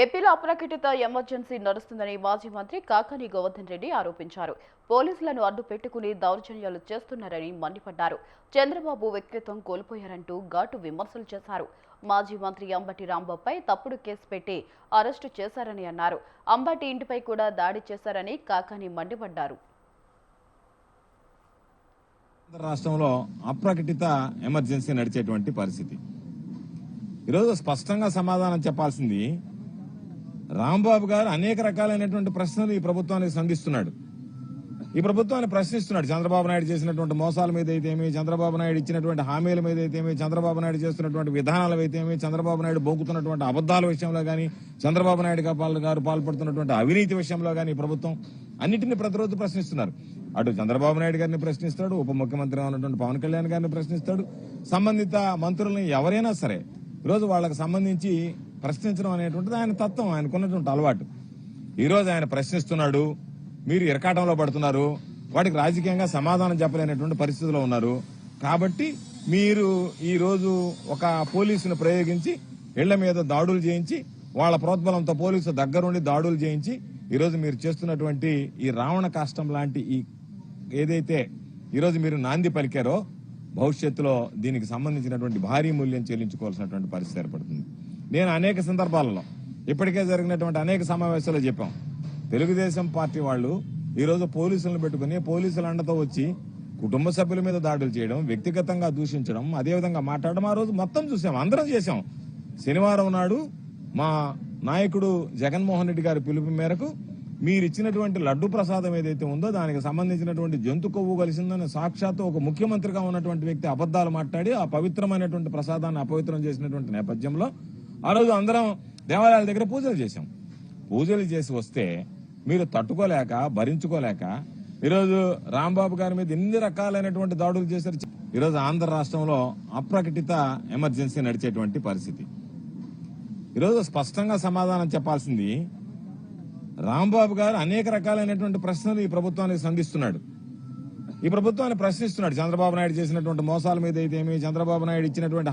ఏపీలో అప్రకటిత ఎమర్జెన్సీ నడుస్తుందని మాజీ మంత్రి కాకాని గోవర్ధన్ రెడ్డి ఆరోపించారు. పోలీసులను అడ్డు పెట్టుకుని దౌర్జన్యాలు చేస్తున్నారని మండిపడ్డారు. చంద్రబాబు వ్యక్తిత్వం కోల్పోయారంటూ ఘాటు విమర్శలు చేశారు. మాజీ మంత్రి అంబటి రాంబాబుపై తప్పుడు కేసు పెట్టి అరెస్టు చేశారని అన్నారు. అంబటి ఇంటిపై కూడా దాడి చేశారని కాకాని మండిపడ్డారు. రాష్ట్రంలో అప్రకటిత ఎమర్జెన్సీ నడిచేటువంటి పరిస్థితి. ఈరోజు స్పష్టంగా సమాధానం చెప్పాల్సింది రాంబాబు గారు అనేక రకాలైనటువంటి ప్రశ్నలు ఈ ప్రభుత్వానికి సంధిస్తున్నాడు. ఈ ప్రభుత్వాన్ని ప్రశ్నిస్తున్నాడు. చంద్రబాబు నాయుడు చేసినటువంటి మోసాల మీద అయితేమి, చంద్రబాబు నాయుడు ఇచ్చినటువంటి హామీల మీద అయితేమి, చంద్రబాబు నాయుడు చేస్తున్నటువంటి విధానాల అయితేమి, చంద్రబాబు నాయుడు బొంకుతున్నటువంటి అబద్దాల విషయంలో గానీ, చంద్రబాబు నాయుడు గారు పాల్పడుతున్నటువంటి అవినీతి విషయంలో గానీ ప్రభుత్వం అన్నింటినీ ప్రతిరోజు ప్రశ్నిస్తున్నారు. అటు చంద్రబాబు నాయుడు గారిని ప్రశ్నిస్తాడు, ఉప ముఖ్యమంత్రి ఉన్నటువంటి పవన్ కళ్యాణ్ గారిని ప్రశ్నిస్తాడు, సంబంధిత మంత్రులని ఎవరైనా సరే ఈరోజు వాళ్ళకి సంబంధించి ప్రశ్నించడం అనేటువంటిది ఆయన తత్వం, ఆయనకున్నటువంటి అలవాటు. ఈరోజు ఆయన ప్రశ్నిస్తున్నాడు, మీరు ఇరకాటంలో పడుతున్నారు, వాటికి రాజకీయంగా సమాధానం చెప్పలేనటువంటి పరిస్థితిలో ఉన్నారు. కాబట్టి మీరు ఈ రోజు ఒక పోలీసును ప్రయోగించి ఇళ్ల మీద దాడులు చేయించి, వాళ్ళ ప్రోద్బలంతో పోలీసు దగ్గరుండి దాడులు చేయించి ఈరోజు మీరు చేస్తున్నటువంటి ఈ రావణ కాష్టం లాంటి ఈ ఏదైతే ఈరోజు మీరు నాంది పలికారో భవిష్యత్తులో దీనికి సంబంధించినటువంటి భారీ మూల్యం చెల్లించుకోవాల్సినటువంటి పరిస్థితి ఏర్పడుతుంది. నేను అనేక సందర్భాలలో ఇప్పటికే జరిగినటువంటి అనేక సమావేశాల్లో చెప్పాం, తెలుగుదేశం పార్టీ వాళ్ళు ఈరోజు పోలీసులను పెట్టుకుని పోలీసుల అండతో వచ్చి కుటుంబ సభ్యుల మీద దాడులు చేయడం, వ్యక్తిగతంగా దూషించడం, అదేవిధంగా మాట్లాడడం ఆ రోజు మొత్తం చూసాం, అందరం చేశాం. శనివారం నాడు మా నాయకుడు జగన్మోహన్ రెడ్డి గారి పిలుపు మేరకు మీరిచ్చినటువంటి లడ్డు ప్రసాదం ఏదైతే ఉందో దానికి సంబంధించినటువంటి జంతు కొవ్వు కలిసిందని సాక్షాత్తు ఒక ముఖ్యమంత్రిగా ఉన్నటువంటి వ్యక్తి అబద్దాలు మాట్లాడి ఆ పవిత్రమైనటువంటి ప్రసాదాన్ని అపవిత్రం చేసినటువంటి నేపథ్యంలో ఆ రోజు అందరం దేవాలయాల దగ్గర పూజలు చేశాం. పూజలు చేసి వస్తే మీరు తట్టుకోలేక భరించుకోలేక ఈరోజు రాంబాబు గారి మీద ఎన్ని రకాలైనటువంటి దాడులు చేశారు. ఈరోజు ఆంధ్ర రాష్ట్రంలో అప్రకటిత ఎమర్జెన్సీ నడిచేటువంటి పరిస్థితి. ఈరోజు స్పష్టంగా సమాధానం చెప్పాల్సింది రాంబాబు గారు అనేక రకాలైనటువంటి ప్రశ్నలు ఈ ప్రభుత్వానికి సంధిస్తున్నాడు. ఈ ప్రభుత్వాన్ని ప్రశ్నిస్తున్నాడు. చంద్రబాబు నాయుడు చేసినటువంటి మోసాల మీద అయితేమి, చంద్రబాబు నాయుడు ఇచ్చినటువంటి